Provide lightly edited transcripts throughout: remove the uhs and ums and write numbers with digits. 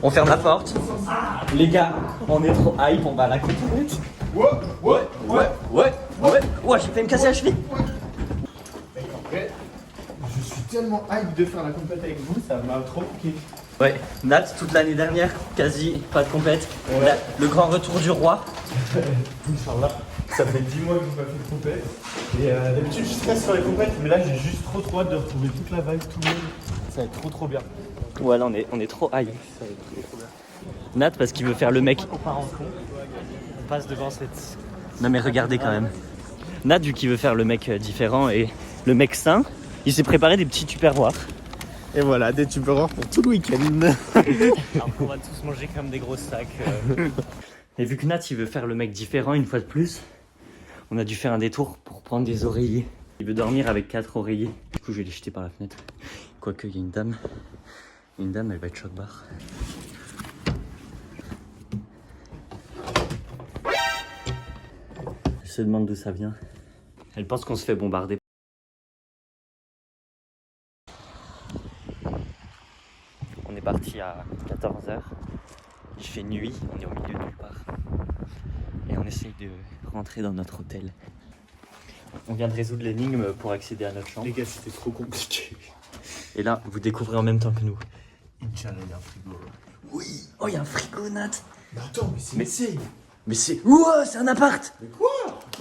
On ferme la porte. Les gars, on est trop hype, on va à la compète. Ouais, j'ai failli me casser la cheville. Mec, en vrai, je suis tellement hype de faire la compète avec vous, ça m'a trop piqué. Ouais, Nat, toute l'année dernière, quasi pas de compète. Ouais. Le grand retour du roi. Inch'Allah. Ça fait 10 mois que j'ai pas fait de compète. Et d'habitude, je stresse sur les compètes, mais là, j'ai juste trop hâte de retrouver toute la vibe, tout le monde. Ça va être trop bien. Ouais, là, on est trop hype. Ça va être trop bien. Nat, parce qu'il veut faire le mec. On part en con, on passe devant cette... Non, mais regardez quand même. Nat, vu qu'il veut faire le mec différent et le mec sain, il s'est préparé des petits tupperwares. Et voilà, des tupperwares pour tout le week-end. Alors qu'on va tous manger comme des gros sacs. Et vu que Nat, il veut faire le mec différent une fois de plus, on a dû faire un détour pour prendre des oreillers. Il veut dormir avec 4 oreillers. Du coup, je vais les jeter par la fenêtre. Quoique, il y a une dame. Une dame, elle va être choc-barre. Elle se demande d'où ça vient. Elle pense qu'on se fait bombarder. On est parti à 14h. Il fait nuit, on est au milieu de nulle part. Et on essaye de rentrer dans notre hôtel. On vient de résoudre l'énigme pour accéder à notre chambre. Les gars, c'était trop compliqué. Et là, vous découvrez en même temps que nous. Inch'Allah, il y a un frigo. Oui. Oh, il y a un frigo, Nat. Mais attends, mais c'est... Mais c'est... Ouah, c'est un appart. Mais quoi?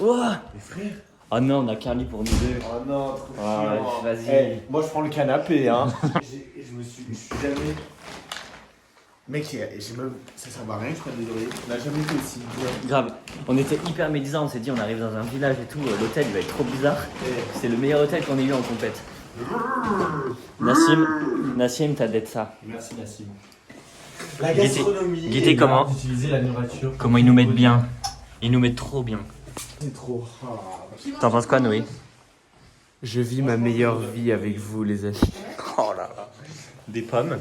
Ouah. Mais frère... Oh non, on a qu'un lit pour nous deux. Oh non, trop Ouais, chiant. vas-y. Eh, moi, je prends le canapé, hein. Je suis jamais... Mec, ça sert à rien que je prenne des oreillers. On n'a jamais fait aussi bien. Grave. On était hyper médisants, on s'est dit on arrive dans un village et tout, l'hôtel il va être trop bizarre. C'est le meilleur hôtel qu'on ait eu en compète. Nassim, t'as d'être ça. Merci Nassim. La gastronomie. Guettez comment D'utiliser la nourriture. Comment ils nous mettent bien. Ils nous mettent trop bien. C'est trop. T'en penses quoi, Noé? Je vis ma meilleure vie avec vous, les amis. Oh là là. Des pommes.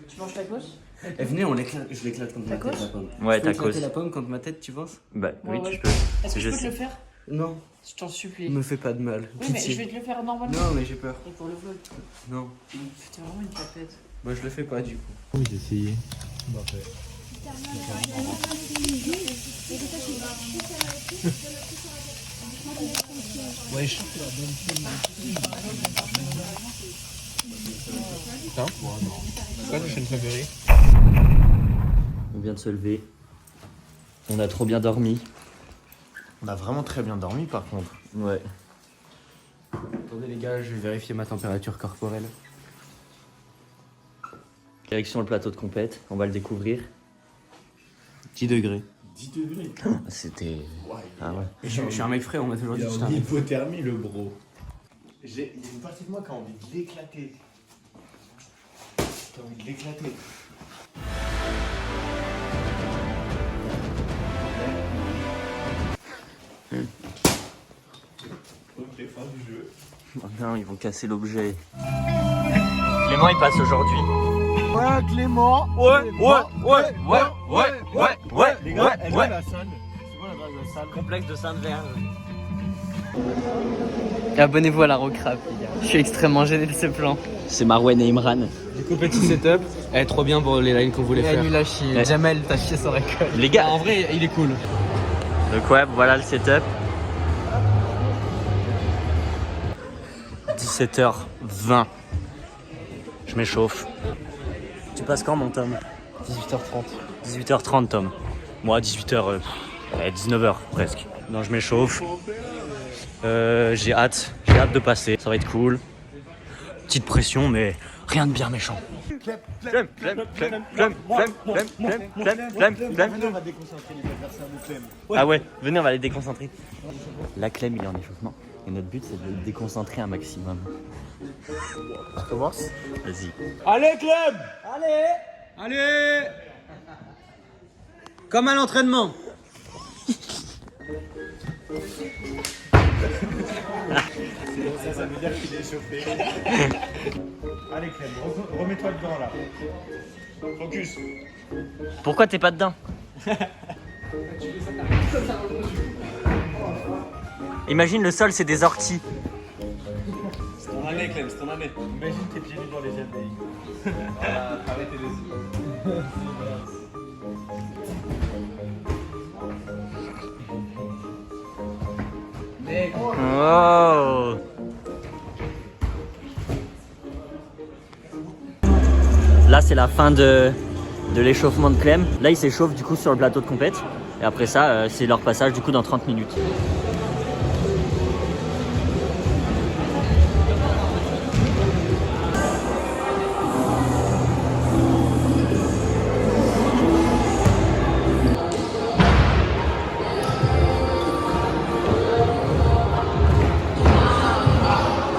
Tu manges ta cause? Eh, venez, je l'éclate contre ma tête, la pomme. Ouais, Je peux ta éclater cause. la pomme contre ma tête, tu penses? Bah oui, Ouais, tu je peux. Est-ce que Je je peux te sais. le faire? Non, Je t'en supplie. me fais pas de mal. Oui, mais Pitié. je vais te le faire normalement. Non, mais j'ai peur. Et pour le vlog. Non. C'était vraiment une tapette. Moi, je le fais pas, du coup. Oui, j'ai essayé. Ouais, je Putain. C'est quoi ta chaîne préférée? On vient de se lever. On a trop bien dormi. On a vraiment très bien dormi par contre. Ouais. Attendez, les gars, je vais vérifier ma température corporelle. Direction le plateau de compète, on va le découvrir. 10 degrés. 10 degrés. C'était... Ouais, Ah ouais. Je suis un mec frais, on m'a toujours dit il que y j'étais a un une mec. hypothermie, le bro. Il y a une partie de moi qui a envie de l'éclater. J'ai envie de l'éclater. Ok, fin du jeu. Oh non, ils vont casser l'objet. Clément, il passe aujourd'hui. Ouais, Clément. Les gars, elle est où la salle? C'est quoi l'adresse de la salle? Complexe de Sainte-Verge. Abonnez-vous à la Rocrap, les gars. Je suis extrêmement gêné de ce plan. C'est Marwen et Imran. Du coup, petit setup. Elle est trop bien pour les lines qu'on voulait Il est faire. nul à chier. Ouais. Jamel, t'as chié sur la colle. Les gars, En vrai, il est cool. donc ouais, voilà le setup. 17h20. Je m'échauffe. Tu passes quand, mon Tom? 18h30. 18h30, Tom. Moi, 18h... 19h presque. Non, je m'échauffe. J'ai hâte de passer. Ça va être cool. Petite pression, mais rien de bien méchant. Maintenant, on va déconcentrer les adversaires de Clem. Ah ouais, venez, on va les déconcentrer. La Clem, il est en échauffement. Et notre but, c'est de le déconcentrer un maximum. On commence? Vas-y. Allez, Clem! Allez! Comme à l'entraînement. Ça veut dire qu'il est échauffé. Allez, Clem, remets-toi dedans là. Focus. Pourquoi t'es pas dedans? Imagine le sol, c'est des orties. année, Clem, c'est ton année. Imagine tes pieds nus dans les GLDI. Voilà, arrêtez les yeux. Oh. Là c'est la fin de l'échauffement de Clem. Là il s'échauffe du coup sur le plateau de compète. Et après ça c'est leur passage du coup dans 30 minutes.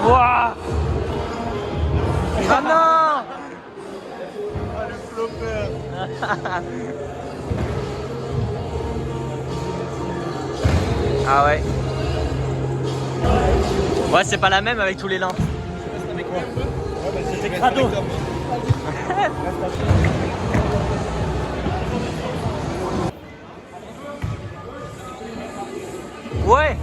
Wouah. Ah non. Ah, le flopper. Ah ouais. Ouais, c'est pas la même avec tous les lents. C'était crado. Ouais.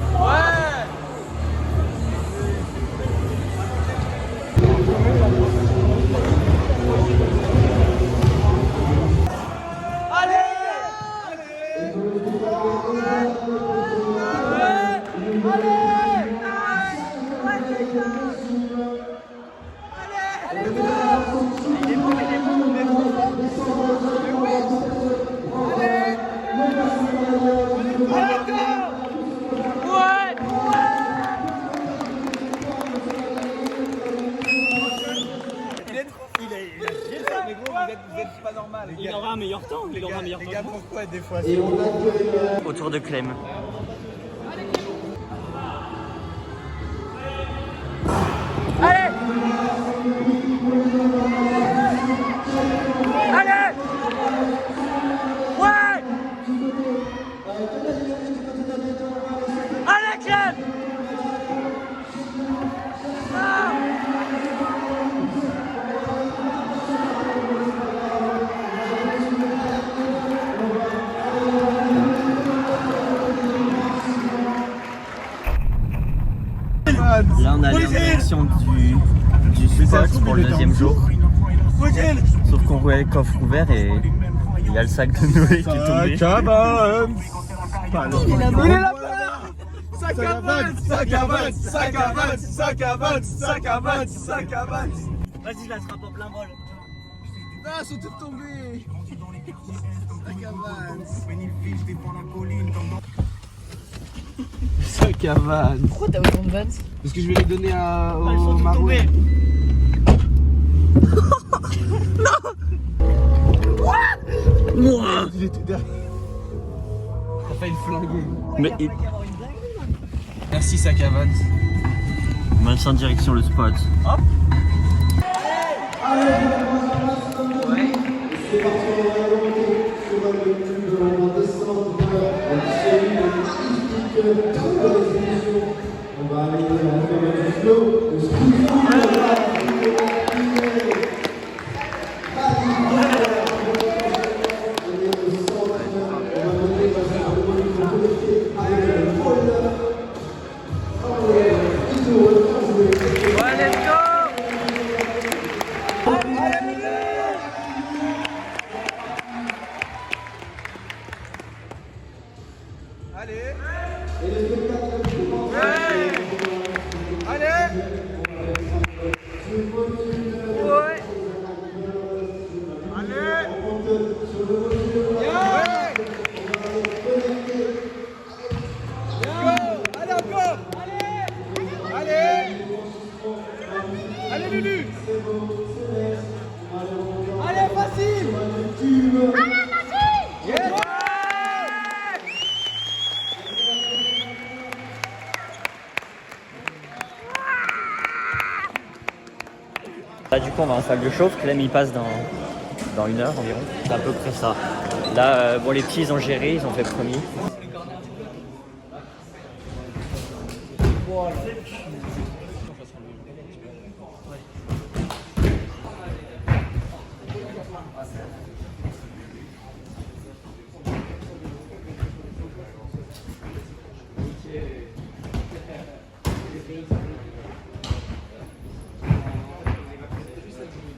Il aura un meilleur temps. Les gars, pourquoi des fois Autour de Clem. Allez. Ouais. Allez Clem. Là on a la direction du spot pour le deuxième jour. Sauf qu'on voulait le coffre ouvert et il y a le sac de Noé qui est tombé. Il est là. Sac à vannes. Vas-y, je l'attrape en plein vol. Ah, ils sont tous tombés. Sac à vannes. Pourquoi t'as autant de vannes? Parce que je vais les donner Ils sont au tous Maroc. tombés. Moi. Il était derrière. T'as failli le flinguer. Mais il... Merci sac à vannes. Maintenant direction le spot. Hop. Là du coup on va en salle de chauffe, Clem il passe dans 1 heure environ, c'est à peu près ça. Là bon les petits ils ont géré, ils ont fait premier.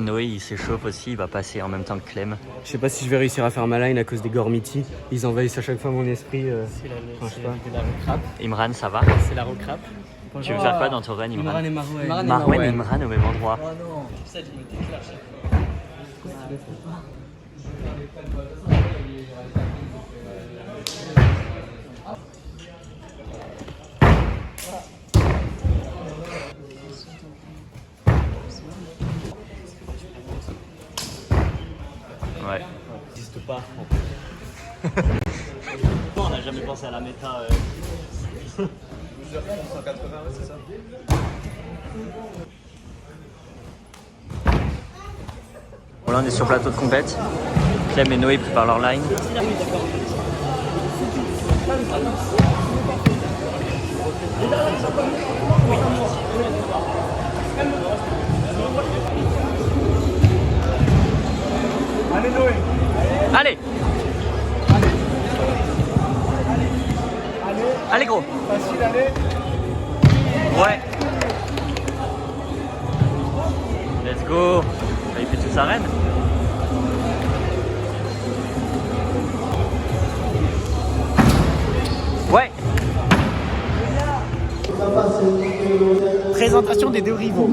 Noé il s'échauffe aussi, il va passer en même temps que Clem. Je sais pas si je vais réussir à faire ma line à cause des Gormiti. Ils envahissent à chaque fois mon esprit. C'est je sais pas. la recrape. Imran, ça va? C'est la recrape. Tu veux faire quoi dans ton run, Imran? Imran et Marouane. Marouane et Imran au même endroit. Oh non, ça tu me déclenches. Ouais. N'existe pas. On n'a jamais pensé à la méta. Bon, là on est sur plateau de compète. Clem et Noé préparent leur line. Allez Noé. Allez! Allez gros! Facile, allez. Ouais! Let's go! Il fait toute sa reine. Ouais! Présentation des deux rivaux.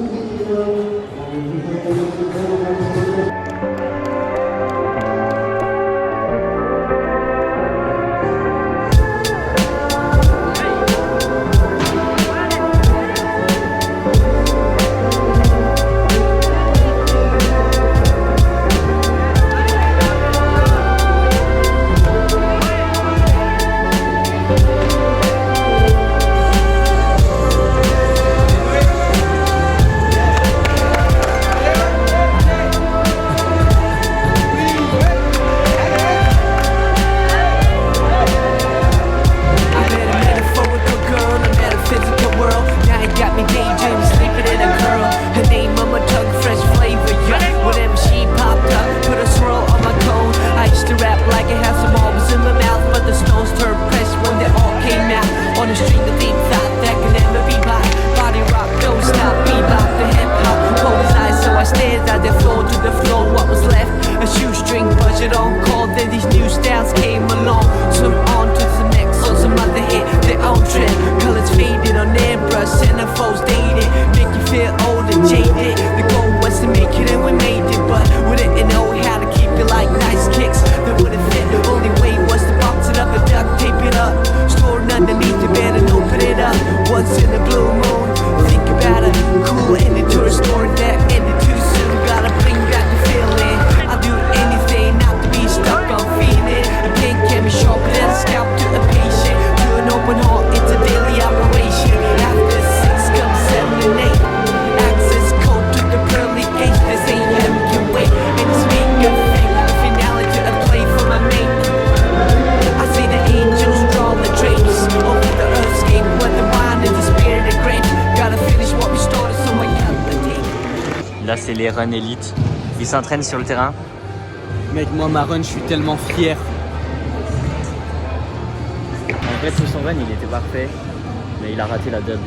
Là, c'est les runs élites. Ils s'entraînent sur le terrain. Mec, moi, ma run, je suis tellement fier. En vrai, tout son run, il était parfait. Mais il a raté la dub.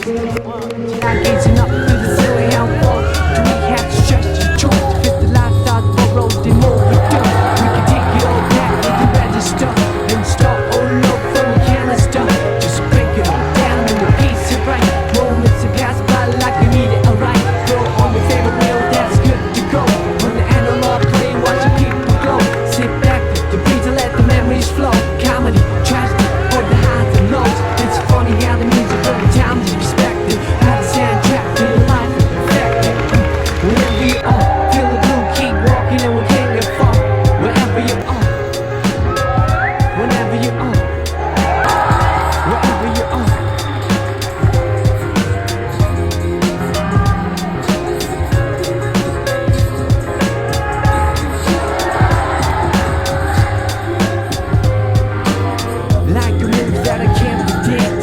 Gazing up to the ceiling, how far do we have to stretch the truth to fit the lifestyle for road and more we do? We can take it all back, we can register and start all over from the canister. Just break it all down and the piece it right. Moments that pass by like we need it alright. Throw on your favorite reel, that's good to go. On the analog play, watch the people glow. Sit back, the breeze and let the memories flow. Comedy, tragedy, or the highs and lows. It's funny how the music every time is respected. How the soundtrack to your life is perfected. Wherever you are, feel the blue, keep walking and we can't get far. Wherever you are, whenever you are, wherever you are. Like a move that I can't predict,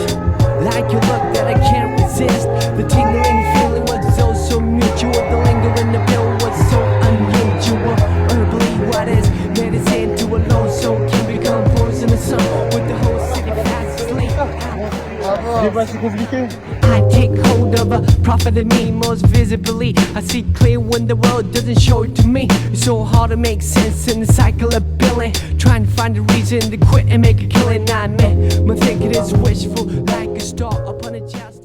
like a look that I can't resist. The tingling feeling was so mutual. The lingering appeal was so unusual. Herbally, what is medicine to a low soul can become poison the sun with the whole city fast asleep. I take hold of a prophet in me most visibly. I see clear when the world doesn't show it to me. It's so hard to make sense in the cycle of billing. Trying to find a reason to quit and make a killing. I admit, my thinking is wishful, like a star upon a chest.